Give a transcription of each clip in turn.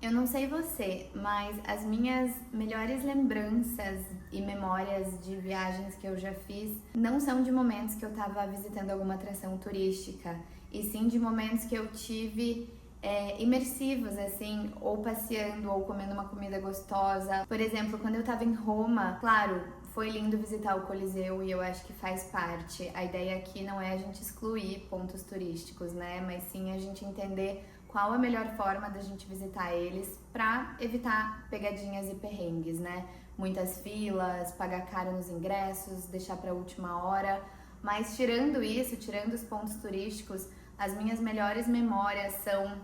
Eu não sei você, mas as minhas melhores lembranças e memórias de viagens que eu já fiz não são de momentos que eu tava visitando alguma atração turística, e sim de momentos que eu tive imersivos, assim, ou passeando ou comendo uma comida gostosa. Por exemplo, quando eu tava em Roma, claro, foi lindo visitar o Coliseu e eu acho que faz parte. A ideia aqui não é a gente excluir pontos turísticos, né? Mas sim a gente entender qual a melhor forma da gente visitar eles para evitar pegadinhas e perrengues, né? Muitas filas, pagar caro nos ingressos, deixar para a última hora. Mas tirando isso, tirando os pontos turísticos, as minhas melhores memórias são,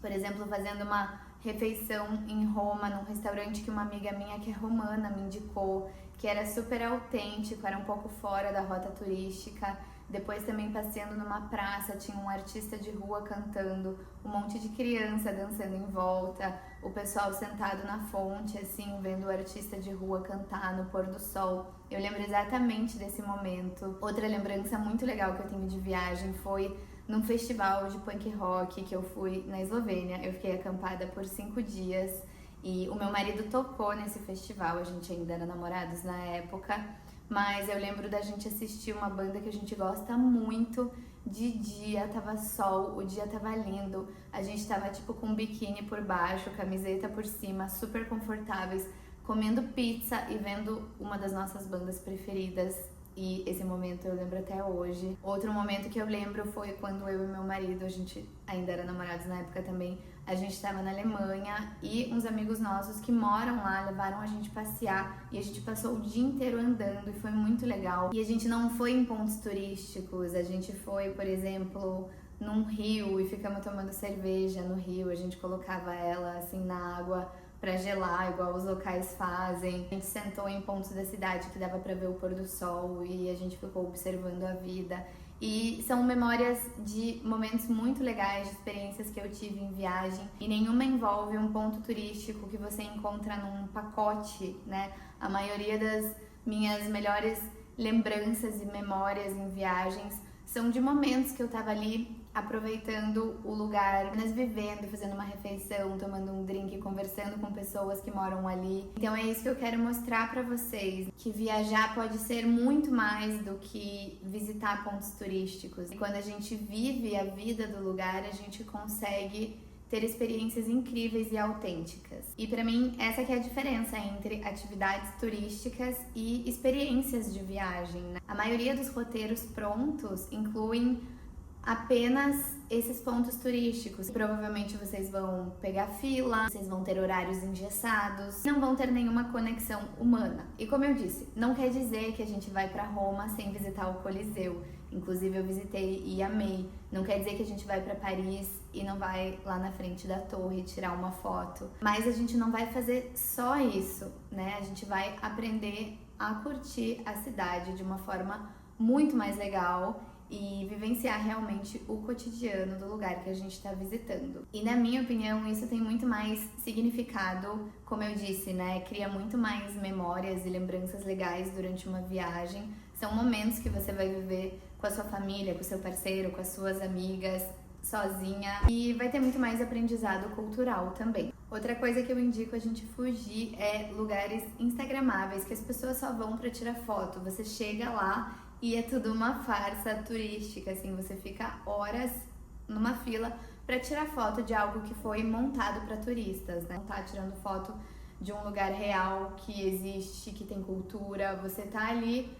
por exemplo, fazendo uma refeição em Roma, num restaurante que uma amiga minha que é romana me indicou, que era super autêntico, era um pouco fora da rota turística. Depois também passeando numa praça, tinha um artista de rua cantando, um monte de criança dançando em volta, o pessoal sentado na fonte, assim, vendo o artista de rua cantar no pôr do sol. Eu lembro exatamente desse momento. Outra lembrança muito legal que eu tenho de viagem foi num festival de punk rock que eu fui na Eslovênia. Eu fiquei acampada por 5 dias e o meu marido tocou nesse festival, a gente ainda era namorados na época. Mas eu lembro da gente assistir uma banda que a gente gosta muito. De dia, tava sol, o dia tava lindo. A gente tava tipo com um biquíni por baixo, camiseta por cima, super confortáveis, comendo pizza e vendo uma das nossas bandas preferidas. E esse momento eu lembro até hoje. Outro momento que eu lembro foi quando eu e meu marido, a gente ainda era namorados na época também, a gente estava na Alemanha e uns amigos nossos que moram lá levaram a gente passear e a gente passou o dia inteiro andando e foi muito legal. E a gente não foi em pontos turísticos, a gente foi, por exemplo, num rio e ficamos tomando cerveja no rio, a gente colocava ela assim na água pra gelar, igual os locais fazem. A gente sentou em pontos da cidade que dava pra ver o pôr do sol e a gente ficou observando a vida. E são memórias de momentos muito legais, de experiências que eu tive em viagem, e nenhuma envolve um ponto turístico que você encontra num pacote, né? A maioria das minhas melhores lembranças e memórias em viagens são de momentos que eu tava ali aproveitando o lugar, apenas vivendo, fazendo uma refeição, tomando um drink, conversando com pessoas que moram ali. Então é isso que eu quero mostrar pra vocês, que viajar pode ser muito mais do que visitar pontos turísticos. E quando a gente vive a vida do lugar, a gente consegue ter experiências incríveis e autênticas. E pra mim, essa que é a diferença entre atividades turísticas e experiências de viagem, né? A maioria dos roteiros prontos incluem apenas esses pontos turísticos. Provavelmente vocês vão pegar fila, vocês vão ter horários engessados, não vão ter nenhuma conexão humana. E como eu disse, não quer dizer que a gente vai para Roma sem visitar o Coliseu. Inclusive eu visitei e amei. Não quer dizer que a gente vai para Paris e não vai lá na frente da torre tirar uma foto. Mas a gente não vai fazer só isso, né? A gente vai aprender a curtir a cidade de uma forma muito mais legal e vivenciar realmente o cotidiano do lugar que a gente está visitando. E na minha opinião, isso tem muito mais significado, como eu disse, né? Cria muito mais memórias e lembranças legais durante uma viagem. São momentos que você vai viver com a sua família, com o seu parceiro, com as suas amigas, sozinha, e vai ter muito mais aprendizado cultural também. Outra coisa que eu indico a gente fugir é lugares instagramáveis, que as pessoas só vão para tirar foto. Você chega lá e é tudo uma farsa turística, assim, você fica horas numa fila para tirar foto de algo que foi montado para turistas, né? Não tá tirando foto de um lugar real que existe, que tem cultura, você tá ali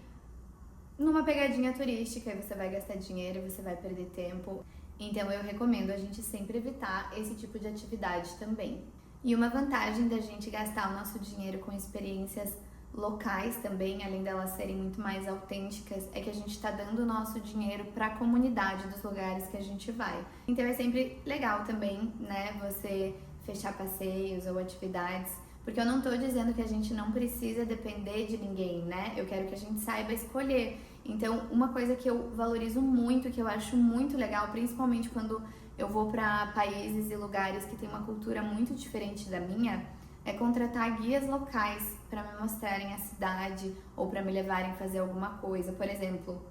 numa pegadinha turística e você vai gastar dinheiro, você vai perder tempo. Então eu recomendo a gente sempre evitar esse tipo de atividade também. E uma vantagem da gente gastar o nosso dinheiro com experiências locais também, além delas serem muito mais autênticas, é que a gente está dando o nosso dinheiro para a comunidade dos lugares que a gente vai. Então é sempre legal também, né, você fechar passeios ou atividades, porque eu não tô dizendo que a gente não precisa depender de ninguém, né? Eu quero que a gente saiba escolher. Então, uma coisa que eu valorizo muito, que eu acho muito legal, principalmente quando eu vou para países e lugares que têm uma cultura muito diferente da minha, é contratar guias locais para me mostrarem a cidade ou para me levarem a fazer alguma coisa. Por exemplo,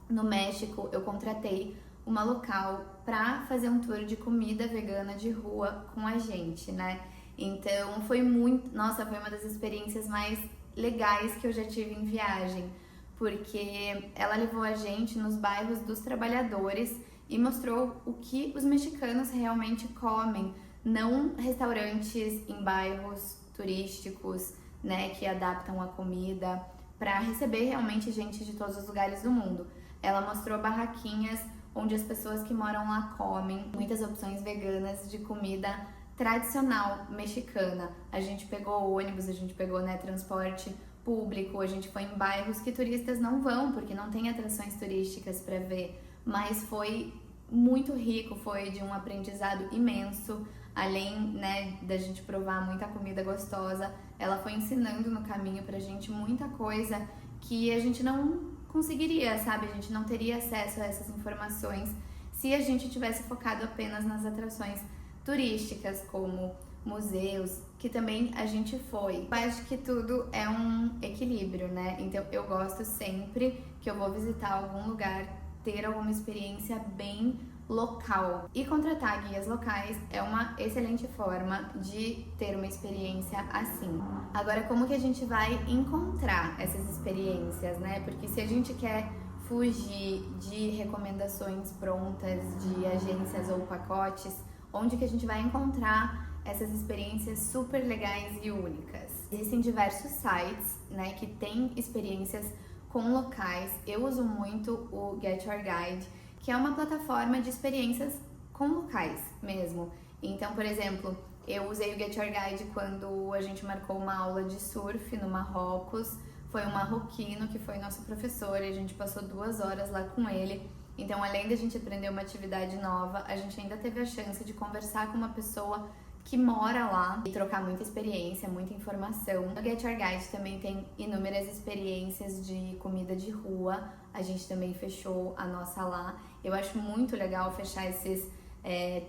no México eu contratei uma local pra fazer um tour de comida vegana de rua com a gente, né? Então foi muito, nossa, foi uma das experiências mais legais que eu já tive em viagem, porque ela levou a gente nos bairros dos trabalhadores e mostrou o que os mexicanos realmente comem, não restaurantes em bairros turísticos, né, que adaptam a comida para receber realmente gente de todos os lugares do mundo. Ela mostrou barraquinhas onde as pessoas que moram lá comem, muitas opções veganas de comida tradicional mexicana. A gente pegou ônibus, a gente pegou, né, transporte público, a gente foi em bairros que turistas não vão, porque não tem atrações turísticas para ver, mas foi muito rico, foi de um aprendizado imenso, além, né, da gente provar muita comida gostosa, ela foi ensinando no caminho pra gente muita coisa que a gente não conseguiria, sabe? A gente não teria acesso a essas informações se a gente tivesse focado apenas nas atrações turísticas, como museus, que também a gente foi. Eu acho que tudo é um equilíbrio, né? Então eu gosto sempre que eu vou visitar algum lugar, ter alguma experiência bem local. E contratar guias locais é uma excelente forma de ter uma experiência assim. Agora, como que a gente vai encontrar essas experiências, né? Porque se a gente quer fugir de recomendações prontas de agências ou pacotes, onde que a gente vai encontrar essas experiências super legais e únicas? Existem diversos sites, né, que tem experiências com locais. Eu uso muito o Get Your Guide, que é uma plataforma de experiências com locais mesmo. Então, por exemplo, eu usei o Get Your Guide quando a gente marcou uma aula de surf no Marrocos. Foi um marroquino que foi nosso professor e a gente passou 2 horas lá com ele. Então, além da gente aprender uma atividade nova, a gente ainda teve a chance de conversar com uma pessoa que mora lá e trocar muita experiência, muita informação. No Get Your Guide também tem inúmeras experiências de comida de rua. A gente também fechou a nossa lá. Eu acho muito legal fechar esses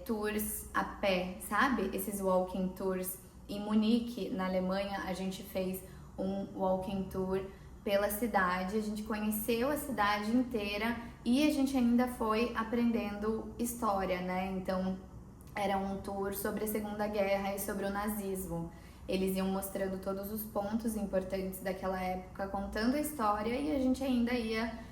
tours a pé, sabe? Esses walking tours. Em Munique, na Alemanha, a gente fez um walking tour pela cidade. A gente conheceu a cidade inteira e a gente ainda foi aprendendo história, né? Então, era um tour sobre a Segunda Guerra e sobre o nazismo. Eles iam mostrando todos os pontos importantes daquela época, contando a história, e a gente ainda ia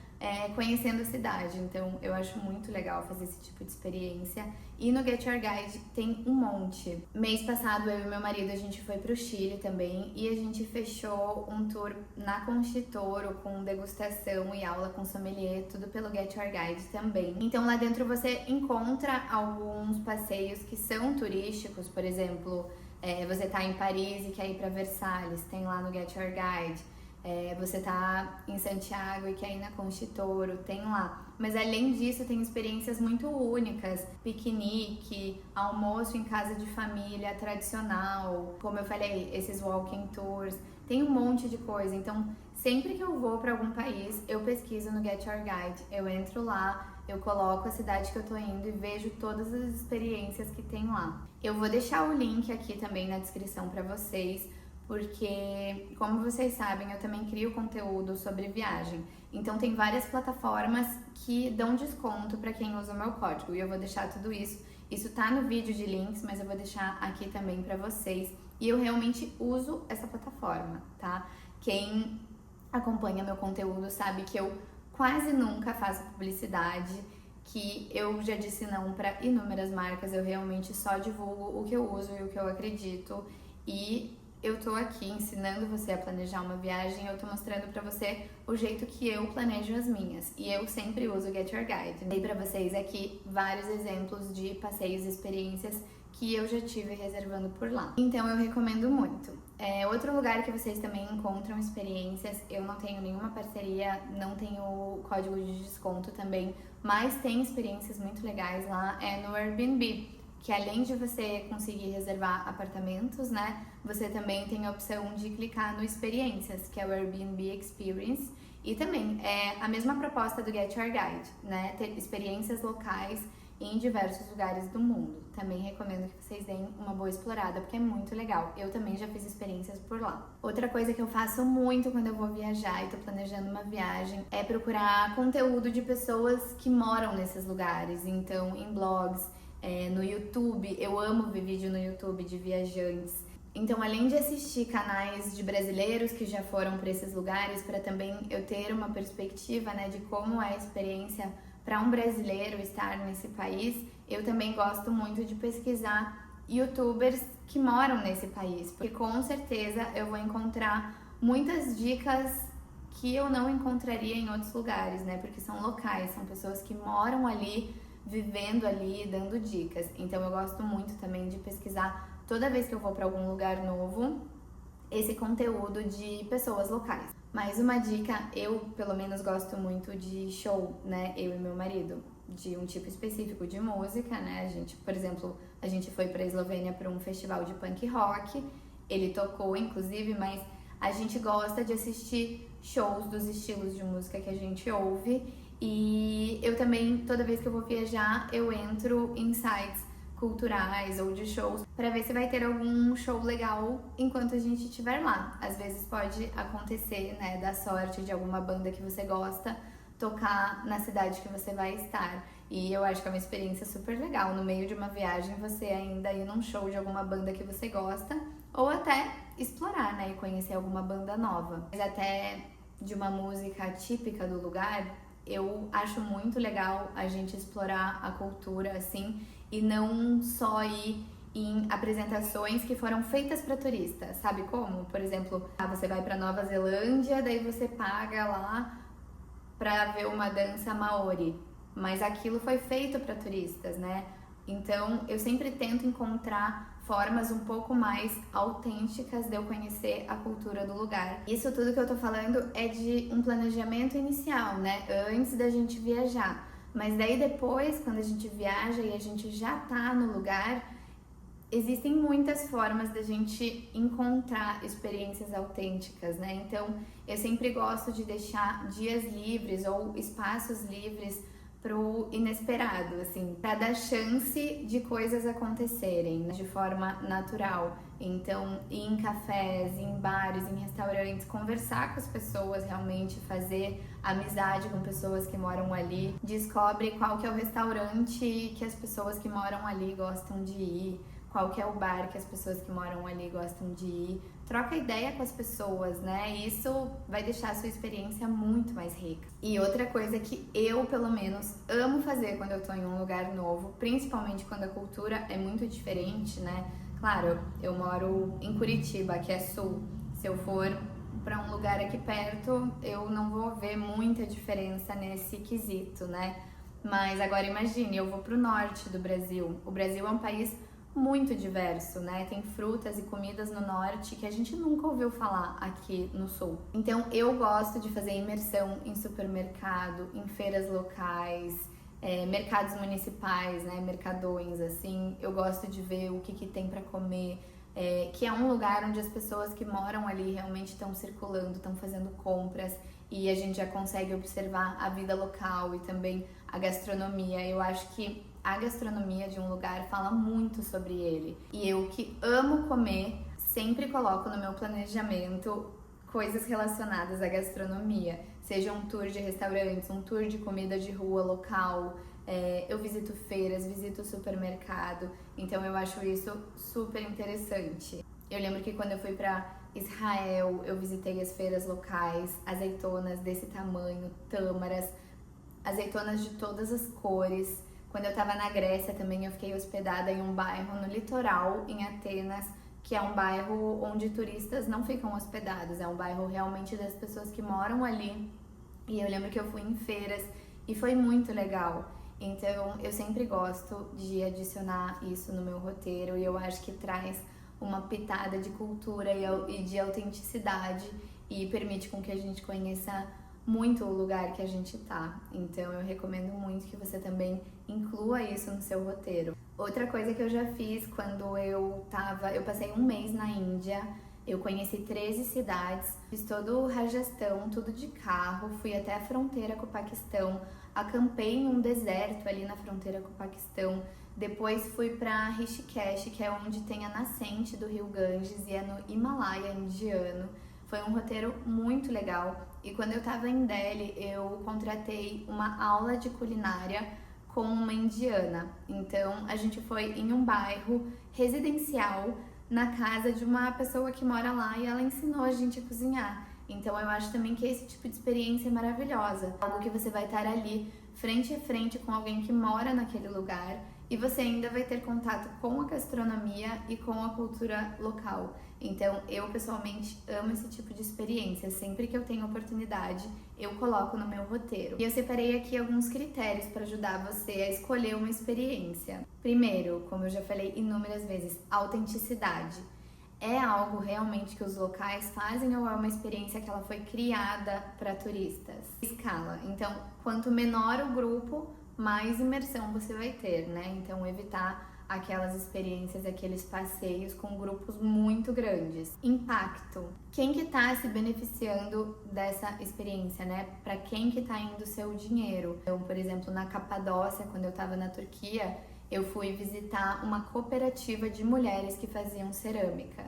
conhecendo a cidade. Então eu acho muito legal fazer esse tipo de experiência. E no Get Your Guide tem um monte. Mês passado eu e meu marido a gente foi pro Chile também e a gente fechou um tour na Conchitoro com degustação e aula com sommelier, tudo pelo Get Your Guide também. Então lá dentro você encontra alguns passeios que são turísticos, por exemplo, você tá em Paris e quer ir para Versalhes, tem lá no Get Your Guide. Você tá em Santiago e quer ir na Conchitoro, tem lá. Mas além disso, tem experiências muito únicas, piquenique, almoço em casa de família tradicional, como eu falei, esses walking tours, tem um monte de coisa. Então, sempre que eu vou para algum país, eu pesquiso no Get Your Guide, eu entro lá, eu coloco a cidade que eu tô indo e vejo todas as experiências que tem lá. Eu vou deixar o link aqui também na descrição para vocês, porque, como vocês sabem, eu também crio conteúdo sobre viagem. Então tem várias plataformas que dão desconto para quem usa o meu código. E eu vou deixar tudo isso. Isso tá no vídeo de links, mas eu vou deixar aqui também para vocês. E eu realmente uso essa plataforma, tá? Quem acompanha meu conteúdo sabe que eu quase nunca faço publicidade, que eu já disse não para inúmeras marcas. Eu realmente só divulgo o que eu uso e o que eu acredito. E eu tô aqui ensinando você a planejar uma viagem, eu tô mostrando pra você o jeito que eu planejo as minhas. E eu sempre uso o Get Your Guide. Dei pra vocês aqui vários exemplos de passeios e experiências que eu já tive reservando por lá. Então eu recomendo muito. Outro lugar que vocês também encontram experiências, eu não tenho nenhuma parceria, não tenho código de desconto também, mas tem experiências muito legais lá, no Airbnb. Que além de você conseguir reservar apartamentos, né, você também tem a opção de clicar no Experiências, que é o Airbnb Experience, e também é a mesma proposta do Get Your Guide, né, ter experiências locais em diversos lugares do mundo. Também recomendo que vocês deem uma boa explorada, porque é muito legal. Eu também já fiz experiências por lá. Outra coisa que eu faço muito quando eu vou viajar e tô planejando uma viagem é procurar conteúdo de pessoas que moram nesses lugares. Então, em blogs, no YouTube, eu amo ver vídeo no YouTube de viajantes. Então, além de assistir canais de brasileiros que já foram para esses lugares, para também eu ter uma perspectiva, né, de como é a experiência para um brasileiro estar nesse país, eu também gosto muito de pesquisar YouTubers que moram nesse país, porque com certeza eu vou encontrar muitas dicas que eu não encontraria em outros lugares, né? Porque são locais, são pessoas que moram ali, vivendo ali, dando dicas. Então eu gosto muito também de pesquisar toda vez que eu vou para algum lugar novo, esse conteúdo de pessoas locais. Mais uma dica, eu pelo menos gosto muito de show, né? Eu e meu marido, de um tipo específico de música, né? A gente, por exemplo, a gente foi para a Eslovênia para um festival de punk rock. Ele tocou, inclusive, mas a gente gosta de assistir shows dos estilos de música que a gente ouve. E eu também, toda vez que eu vou viajar, eu entro em sites culturais ou de shows para ver se vai ter algum show legal enquanto a gente estiver lá. Às vezes pode acontecer, né, da sorte de alguma banda que você gosta tocar na cidade que você vai estar. E eu acho que é uma experiência super legal, no meio de uma viagem, você ainda ir num show de alguma banda que você gosta, ou até explorar, né, e conhecer alguma banda nova. Mas até de uma música típica do lugar, eu acho muito legal a gente explorar a cultura, assim, e não só ir em apresentações que foram feitas para turistas, sabe como? Por exemplo, você vai para Nova Zelândia, daí você paga lá para ver uma dança maori, mas aquilo foi feito para turistas, né? Então, eu sempre tento encontrar formas um pouco mais autênticas de eu conhecer a cultura do lugar. Isso tudo que eu tô falando é de um planejamento inicial, né? Antes da gente viajar. Mas daí depois, quando a gente viaja e a gente já tá no lugar, existem muitas formas da gente encontrar experiências autênticas, né? Então, eu sempre gosto de deixar dias livres ou espaços livres pro inesperado, assim, para dar chance de coisas acontecerem, né, de forma natural. Então, ir em cafés, em bares, em restaurantes, conversar com as pessoas, realmente fazer amizade com pessoas que moram ali, descobre qual que é o restaurante que as pessoas que moram ali gostam de ir, qual que é o bar que as pessoas que moram ali gostam de ir. Troca ideia com as pessoas, né? Isso vai deixar a sua experiência muito mais rica. E outra coisa que eu, pelo menos, amo fazer quando eu tô em um lugar novo, principalmente quando a cultura é muito diferente, né? Claro, eu moro em Curitiba, que é sul. Se eu for para um lugar aqui perto, eu não vou ver muita diferença nesse quesito, né? Mas agora imagine, eu vou pro norte do Brasil. O Brasil é um país muito diverso, né? Tem frutas e comidas no norte que a gente nunca ouviu falar aqui no sul. Então eu gosto de fazer imersão em supermercado, em feiras locais, mercados municipais, né? Mercadões, assim. Eu gosto de ver o que tem para comer, que é um lugar onde as pessoas que moram ali realmente estão circulando, estão fazendo compras e a gente já consegue observar a vida local e também a gastronomia. Eu acho que a gastronomia de um lugar fala muito sobre ele. E eu que amo comer, sempre coloco no meu planejamento coisas relacionadas à gastronomia. Seja um tour de restaurantes, um tour de comida de rua local. Eu visito feiras, visito supermercado. Então eu acho isso super interessante. Eu lembro que quando eu fui para Israel, eu visitei as feiras locais, azeitonas desse tamanho, tâmaras, azeitonas de todas as cores. Quando eu tava na Grécia também, eu fiquei hospedada em um bairro no litoral, em Atenas, que é um bairro onde turistas não ficam hospedados, é um bairro realmente das pessoas que moram ali. E eu lembro que eu fui em feiras e foi muito legal. Então, eu sempre gosto de adicionar isso no meu roteiro e eu acho que traz uma pitada de cultura e de autenticidade e permite com que a gente conheça muito o lugar que a gente tá. Então eu recomendo muito que você também inclua isso no seu roteiro. Outra coisa que eu já fiz quando eu passei um mês na Índia, eu conheci 13 cidades, fiz todo o Rajastão, tudo de carro, fui até a fronteira com o Paquistão, acampei em um deserto ali na fronteira com o Paquistão. Depois fui para Rishikesh, que é onde tem a nascente do rio Ganges e é no Himalaia indiano. Foi um roteiro muito legal e quando eu estava em Delhi eu contratei uma aula de culinária com uma indiana. Então a gente foi em um bairro residencial na casa de uma pessoa que mora lá e ela ensinou a gente a cozinhar. Então eu acho também que esse tipo de experiência é maravilhosa. Algo que você vai estar ali frente a frente com alguém que mora naquele lugar e você ainda vai ter contato com a gastronomia e com a cultura local. Então, eu pessoalmente amo esse tipo de experiência. Sempre que eu tenho oportunidade, eu coloco no meu roteiro. E eu separei aqui alguns critérios para ajudar você a escolher uma experiência. Primeiro, como eu já falei inúmeras vezes, autenticidade. É algo realmente que os locais fazem ou é uma experiência que ela foi criada para turistas? Escala. Então, quanto menor o grupo, mais imersão você vai ter, né? Então, evitar aquelas experiências, aqueles passeios com grupos muito grandes. Impacto. Quem que tá se beneficiando dessa experiência, né? Para quem que tá indo o seu dinheiro? Então, por exemplo, na Capadócia, quando eu tava na Turquia, eu fui visitar uma cooperativa de mulheres que faziam cerâmica.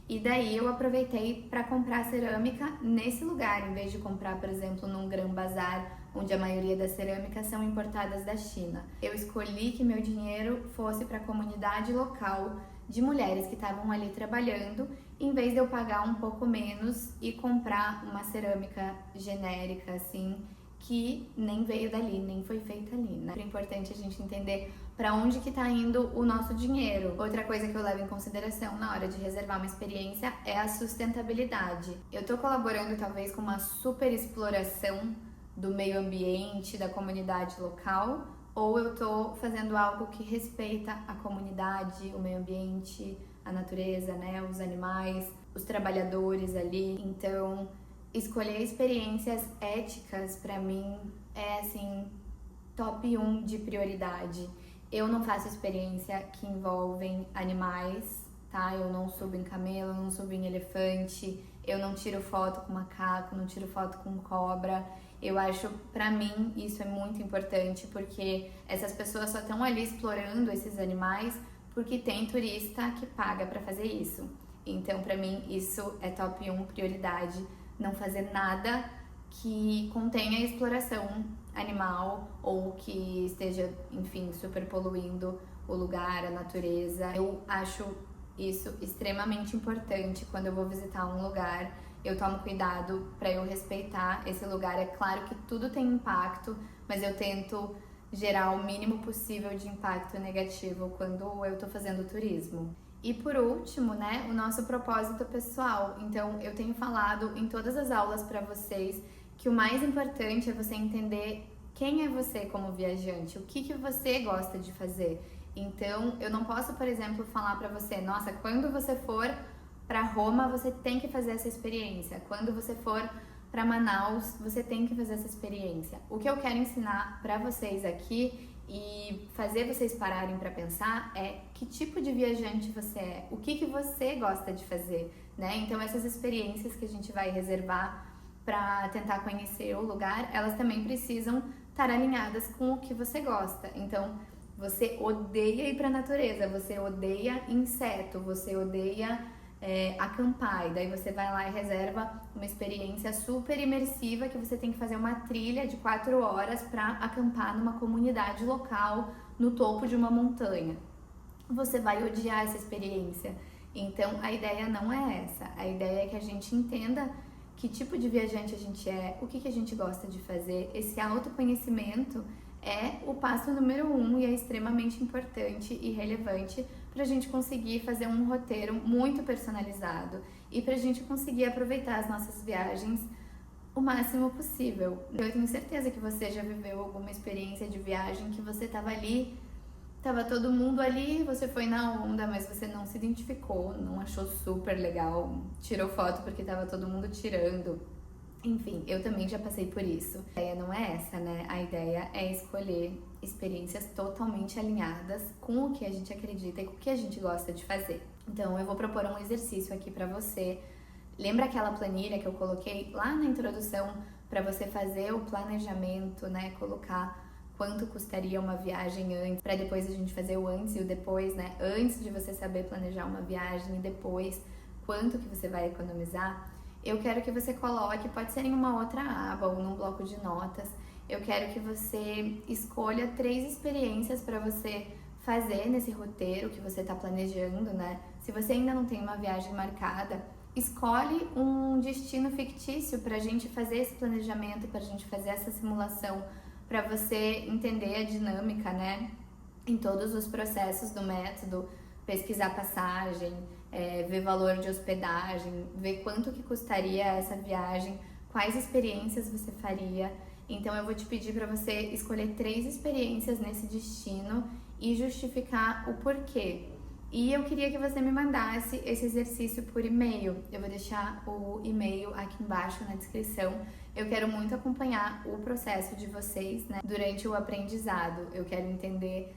E daí eu aproveitei para comprar cerâmica nesse lugar, em vez de comprar, por exemplo, num Gran Bazar, onde a maioria das cerâmicas são importadas da China. Eu escolhi que meu dinheiro fosse para a comunidade local de mulheres que estavam ali trabalhando, em vez de eu pagar um pouco menos e comprar uma cerâmica genérica, assim, que nem veio dali, nem foi feita ali, né? É importante a gente entender para onde que tá indo o nosso dinheiro. Outra coisa que eu levo em consideração na hora de reservar uma experiência é a sustentabilidade. Eu tô colaborando talvez com uma super exploração do meio ambiente, da comunidade local, ou eu tô fazendo algo que respeita a comunidade, o meio ambiente, a natureza, né, os animais, os trabalhadores ali. Então, escolher experiências éticas para mim é assim top 1 de prioridade. Eu não faço experiência que envolvem animais, tá? Eu não subo em camelo, eu não subo em elefante, eu não tiro foto com macaco, não tiro foto com cobra. Eu acho, pra mim, isso é muito importante, porque essas pessoas só estão ali explorando esses animais porque tem turista que paga pra fazer isso. Então, pra mim, isso é top 1 prioridade. Não fazer nada que contenha exploração animal ou que esteja, enfim, super poluindo o lugar, a natureza. Eu acho isso extremamente importante quando eu vou visitar um lugar. Eu tomo cuidado para eu respeitar esse lugar. É claro que tudo tem impacto, mas eu tento gerar o mínimo possível de impacto negativo quando eu tô fazendo turismo. E por último, né, o nosso propósito pessoal. Então, eu tenho falado em todas as aulas para vocês que o mais importante é você entender quem é você como viajante, o que você gosta de fazer. Então, eu não posso, por exemplo, falar para você, nossa, quando você for para Roma, você tem que fazer essa experiência. Quando você for para Manaus, você tem que fazer essa experiência. O que eu quero ensinar para vocês aqui e fazer vocês pararem para pensar é que tipo de viajante você é, o que você gosta de fazer, né? Então, essas experiências que a gente vai reservar para tentar conhecer o lugar, elas também precisam estar alinhadas com o que você gosta. Então, você odeia ir para a natureza, você odeia inseto, você odeia acampar, e daí você vai lá e reserva uma experiência super imersiva que você tem que fazer uma trilha de 4 horas para acampar numa comunidade local no topo de uma montanha. Você vai odiar essa experiência. Então, a ideia não é essa. A ideia é que a gente entenda que tipo de viajante a gente é, o que a gente gosta de fazer. Esse autoconhecimento é o passo número 1 e é extremamente importante e relevante para a gente conseguir fazer um roteiro muito personalizado e para a gente conseguir aproveitar as nossas viagens o máximo possível. Eu tenho certeza que você já viveu alguma experiência de viagem que você estava ali, tava todo mundo ali, você foi na onda, mas você não se identificou, não achou super legal, tirou foto porque tava todo mundo tirando. Enfim, eu também já passei por isso. A ideia não é essa, né? A ideia é escolher experiências totalmente alinhadas com o que a gente acredita e com o que a gente gosta de fazer. Então, eu vou propor um exercício aqui pra você. Lembra aquela planilha que eu coloquei lá na introdução para você fazer o planejamento, né? Colocar quanto custaria uma viagem antes, para depois a gente fazer o antes e o depois, né? Antes de você saber planejar uma viagem e depois quanto que você vai economizar, eu quero que você coloque, pode ser em uma outra aba ou num bloco de notas, eu quero que você escolha 3 experiências para você fazer nesse roteiro que você está planejando, né? Se você ainda não tem uma viagem marcada, escolhe um destino fictício para a gente fazer esse planejamento, para a gente fazer essa simulação, para você entender a dinâmica, né? Em todos os processos do método, pesquisar passagem, ver valor de hospedagem, ver quanto que custaria essa viagem, quais experiências você faria. Então eu vou te pedir para você escolher 3 experiências nesse destino e justificar o porquê. E eu queria que você me mandasse esse exercício por e-mail. Eu vou deixar o e-mail aqui embaixo na descrição. Eu quero muito acompanhar o processo de vocês, né, durante o aprendizado. Eu quero entender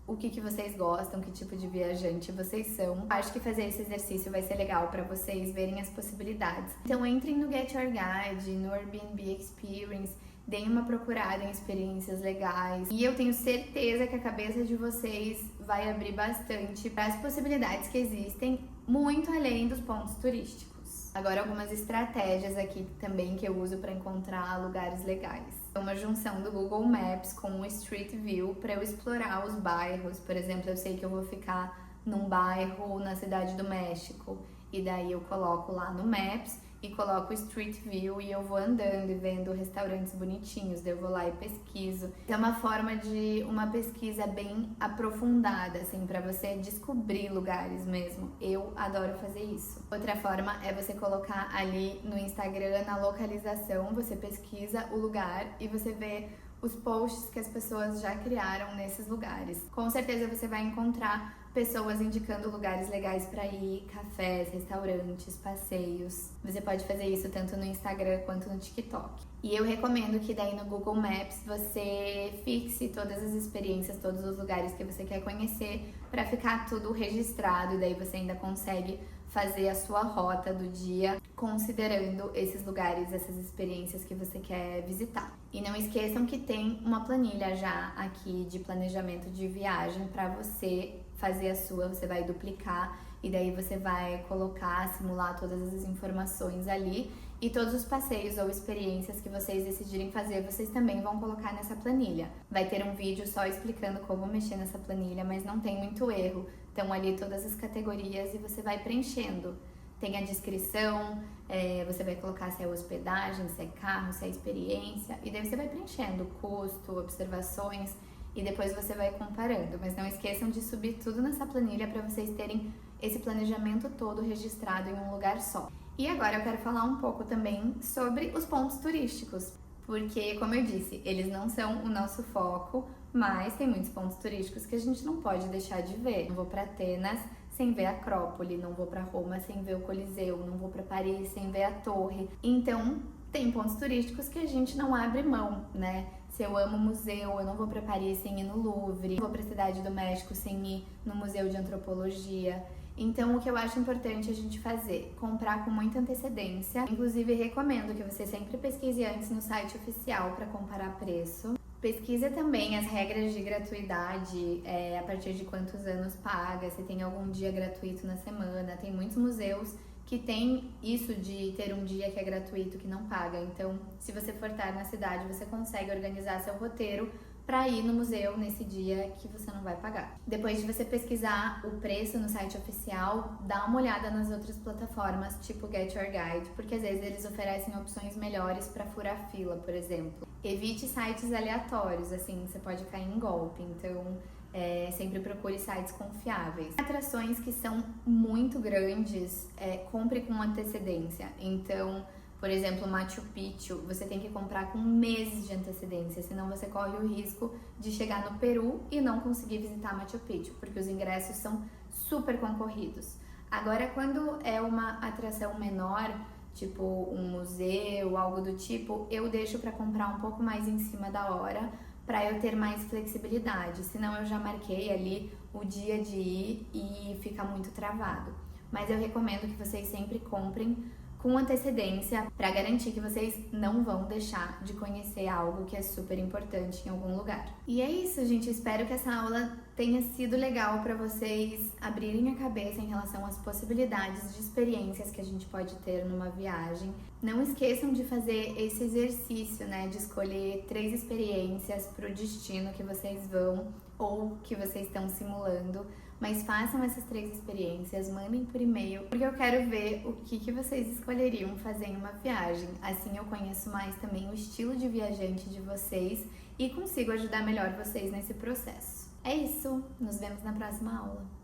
o que vocês gostam, que tipo de viajante vocês são. Acho que fazer esse exercício vai ser legal para vocês verem as possibilidades. Então entrem no Get Your Guide, no Airbnb Experience, deem uma procurada em experiências legais. E eu tenho certeza que a cabeça de vocês vai abrir bastante para as possibilidades que existem, muito além dos pontos turísticos. Agora algumas estratégias aqui também que eu uso para encontrar lugares legais. Uma junção do Google Maps com o Street View para eu explorar os bairros. Por exemplo, eu sei que eu vou ficar num bairro na Cidade do México e daí eu coloco lá no Maps e coloco o Street View e eu vou andando e vendo restaurantes bonitinhos, daí eu vou lá e pesquiso. É uma forma de uma pesquisa bem aprofundada, assim, para você descobrir lugares mesmo. Eu adoro fazer isso. Outra forma é você colocar ali no Instagram, na localização, você pesquisa o lugar e você vê os posts que as pessoas já criaram nesses lugares. Com certeza você vai encontrar pessoas indicando lugares legais para ir, cafés, restaurantes, passeios. Você pode fazer isso tanto no Instagram quanto no TikTok. E eu recomendo que daí no Google Maps você fixe todas as experiências, todos os lugares que você quer conhecer para ficar tudo registrado e daí você ainda consegue fazer a sua rota do dia considerando esses lugares, essas experiências que você quer visitar. E não esqueçam que tem uma planilha já aqui de planejamento de viagem para você fazer a sua, você vai duplicar e daí você vai colocar, simular todas as informações ali e todos os passeios ou experiências que vocês decidirem fazer, vocês também vão colocar nessa planilha. Vai ter um vídeo só explicando como mexer nessa planilha, mas não tem muito erro. Estão ali todas as categorias e você vai preenchendo. Tem a descrição, você vai colocar se é hospedagem, se é carro, se é experiência, e daí você vai preenchendo custo, observações, e depois você vai comparando. Mas não esqueçam de subir tudo nessa planilha para vocês terem esse planejamento todo registrado em um lugar só. E agora eu quero falar um pouco também sobre os pontos turísticos, porque, como eu disse, eles não são o nosso foco, mas tem muitos pontos turísticos que a gente não pode deixar de ver. Não vou para Atenas sem ver a Acrópole, não vou para Roma sem ver o Coliseu, não vou para Paris sem ver a Torre. Então, tem pontos turísticos que a gente não abre mão, né? Se eu amo museu, eu não vou para Paris sem ir no Louvre, não vou para a Cidade do México sem ir no Museu de Antropologia. Então, o que eu acho importante a gente fazer? Comprar com muita antecedência. Inclusive, recomendo que você sempre pesquise antes no site oficial para comparar preço. Pesquisa também as regras de gratuidade, a partir de quantos anos paga, se tem algum dia gratuito na semana. Tem muitos museus que tem isso de ter um dia que é gratuito, que não paga. Então, se você for estar na cidade, você consegue organizar seu roteiro para ir no museu nesse dia que você não vai pagar. Depois de você pesquisar o preço no site oficial, dá uma olhada nas outras plataformas, tipo Get Your Guide, porque às vezes eles oferecem opções melhores para furar fila, por exemplo. Evite sites aleatórios, assim, você pode cair em golpe, então sempre procure sites confiáveis. Atrações que são muito grandes, compre com antecedência. Então, por exemplo, Machu Picchu, você tem que comprar com meses de antecedência, senão você corre o risco de chegar no Peru e não conseguir visitar Machu Picchu, porque os ingressos são super concorridos. Agora, quando é uma atração menor, tipo um museu, algo do tipo, eu deixo para comprar um pouco mais em cima da hora, para eu ter mais flexibilidade, senão eu já marquei ali o dia de ir e fica muito travado. Mas eu recomendo que vocês sempre comprem com antecedência para garantir que vocês não vão deixar de conhecer algo que é super importante em algum lugar. E é isso, gente. Espero que essa aula tenha sido legal para vocês abrirem a cabeça em relação às possibilidades de experiências que a gente pode ter numa viagem. Não esqueçam de fazer esse exercício, né, de escolher 3 experiências para o destino que vocês vão ou que vocês estão simulando. Mas façam essas 3 experiências, mandem por e-mail, porque eu quero ver o que vocês escolheriam fazer em uma viagem. Assim eu conheço mais também o estilo de viajante de vocês e consigo ajudar melhor vocês nesse processo. É isso, nos vemos na próxima aula.